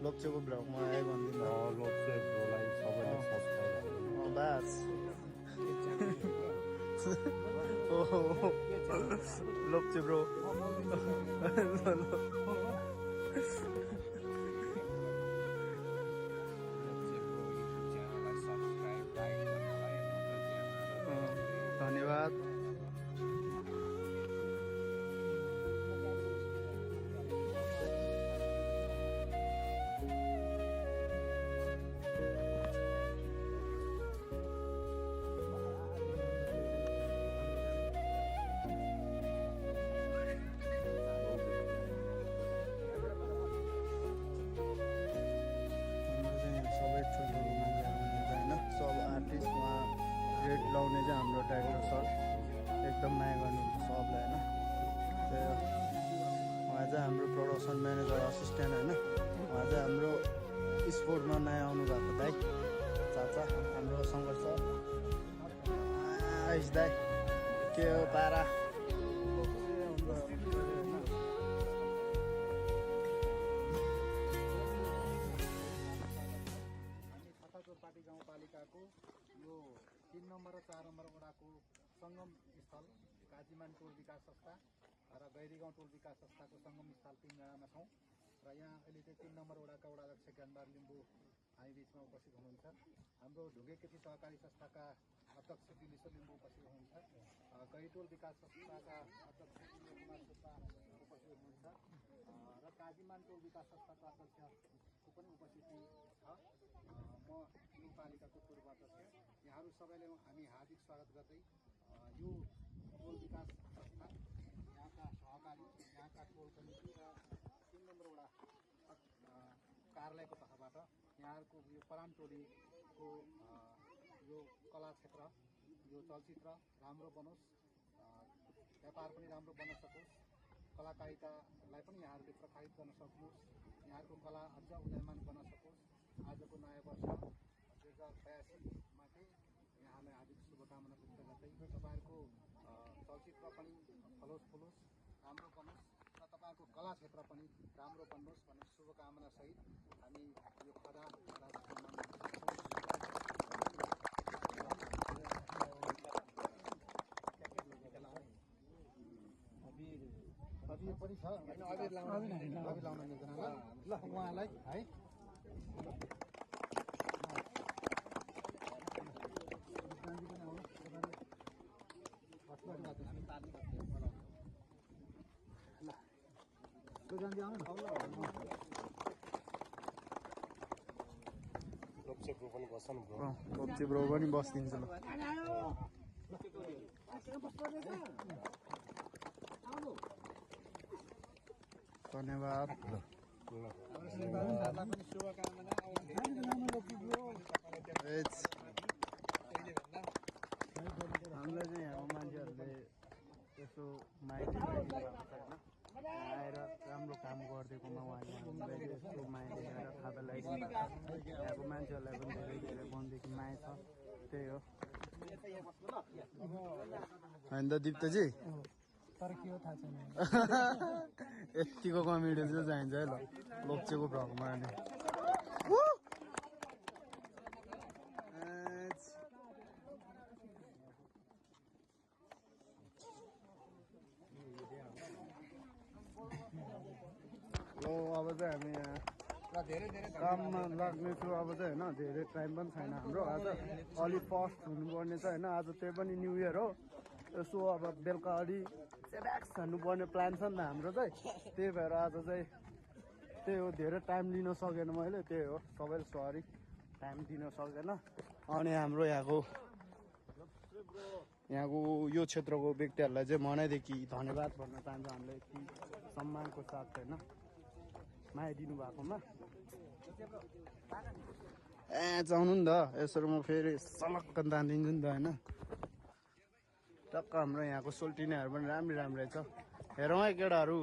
लोप्चेको भ्लगमा आयो भनिदिनु लोप्चे ब्रोलाई सबैले सब्सक्राइब गर्नु बास ओहो लोप्चे ब्रो धन्यवाद रेड लाउने चाहिँ हाम्रो डाइरेक्टर सर एकदम माया गर्नुहुन्छ सबलाई होइन त्यही उहाँ चाहिँ हाम्रो प्रडक्सन म्यानेजर असिस्टेन्ट होइन उहाँ चाहिँ हाम्रो स्पोर्टमा नयाँ आउनु भएको दाइ चाचा हाम्रो सङ्घर्ष आइस दाइ के हो पारा पाटी गाउँपालिकाको यो 3 नम्बर र 4 नम्बर वडाको सङ्गम स्थल काजीमान टोल विकास संस्था र गैरीगाउँ टोल विकास संस्थाको सङ्गम स्थल पिङडाँडामा छौँ र यहाँ अहिले चाहिँ 3 नम्बर वडाका वडा अध्यक्ष ज्ञानबार लिम्बू हामी बिचमा उपस्थित हुनुहुन्छ हाम्रो ढुङ्गे कृषि सहकारी संस्थाका अध्यक्ष दिलेश्वर लिम्बू उपस्थित हुनुहुन्छ गैरी टोल विकास संस्थाका अध्यक्ष कुमार सुब्बा उपस्थित हुनुहुन्छ र काजीमान टोल विकास संस्थाको अध्यक्षको पनि उपस्थिति छ म गाउँपालिकाको पूर्व अध्यक्ष यहाँहरू सबैले हामी हार्दिक स्वागत गर्दै यो टोल विकास संस्था यहाँका सहकारी यहाँका टोल कमिटी र 3 नम्बर वडा कार्यालयको तर्फबाट यहाँहरूको यो परान टोलीको यो कला क्षेत्र यो चलचित्र राम्रो बनोस् व्यापार पनि राम्रो बन्न सकोस् कलाकारितालाई पनि यहाँहरूले प्रसारित गर्न सक्नुहोस् यहाँहरूको कला अझ उदयमान बन्न सकोस् आजको नयाँ वर्ष 2082मा चाहिँ यहाँलाई हार्दिक शुभकामना व्यक्त गर्दै तपाईँहरूको चलचित्र पनि फलोस् फुलोस् राम्रो बनोस् र तपाईँहरूको कला क्षेत्र पनि राम्रो बन्नुहोस् भन्ने शुभकामना सहित हामी यो खदा अबिर पनि छ अबिर लाउन मिल्दैन ल उहाँलाई है लोप्चे ब्रो पनि बस्नु ब्रो लोप्चे ब्रो पनि बसिदिन्छ ल धन्यवाद हामीलाई चाहिँ यहाँ मान्छेहरूले यसो माइती भएको छैन आएर राम्रो काम गरिदिएकोमा उहाँले हामीलाई यस्तो माया दिएर खाता लगाइदिनु यहाँको मान्छेहरूलाई पनि धेरै धेरै मनदेखि माया छ त्यही हो होइन त दिप्तजी तर के हो थाहा छैन यतिको कमेडी चाहिँ चाहिन्छ है ल लोप्चेको भ्लगमा अनि ल अब चाहिँ हामी यहाँ काममा लाग्नेछु अब चाहिँ होइन धेरै टाइम पनि छैन हाम्रो आज अलि फर्स्ट हुनुपर्ने छ होइन आज त्यही पनि न्यु इयर हो यसो अब बेलुका अलि सेभ्याक्स हान्नुपर्ने प्लान छ नि त हाम्रो चाहिँ त्यही भएर आज चाहिँ त्यही हो धेरै टाइम लिन सकेन मैले त्यही हो सबैले सरी टाइम दिन सकेन अनि हाम्रो यहाँको यो क्षेत्रको व्यक्तिहरूलाई चाहिँ मनैदेखि धन्यवाद भन्न चाहन्छु हामीले यति सम्मानको साथ होइन माया दिनुभएकोमा चाउनु नि त यसरी म फेरि सलक्क तानिदिन्छु नि त होइन टक्क हाम्रो यहाँको सोल्टिनाहरू पनि राम्रो छ हेरौँ है केटाहरू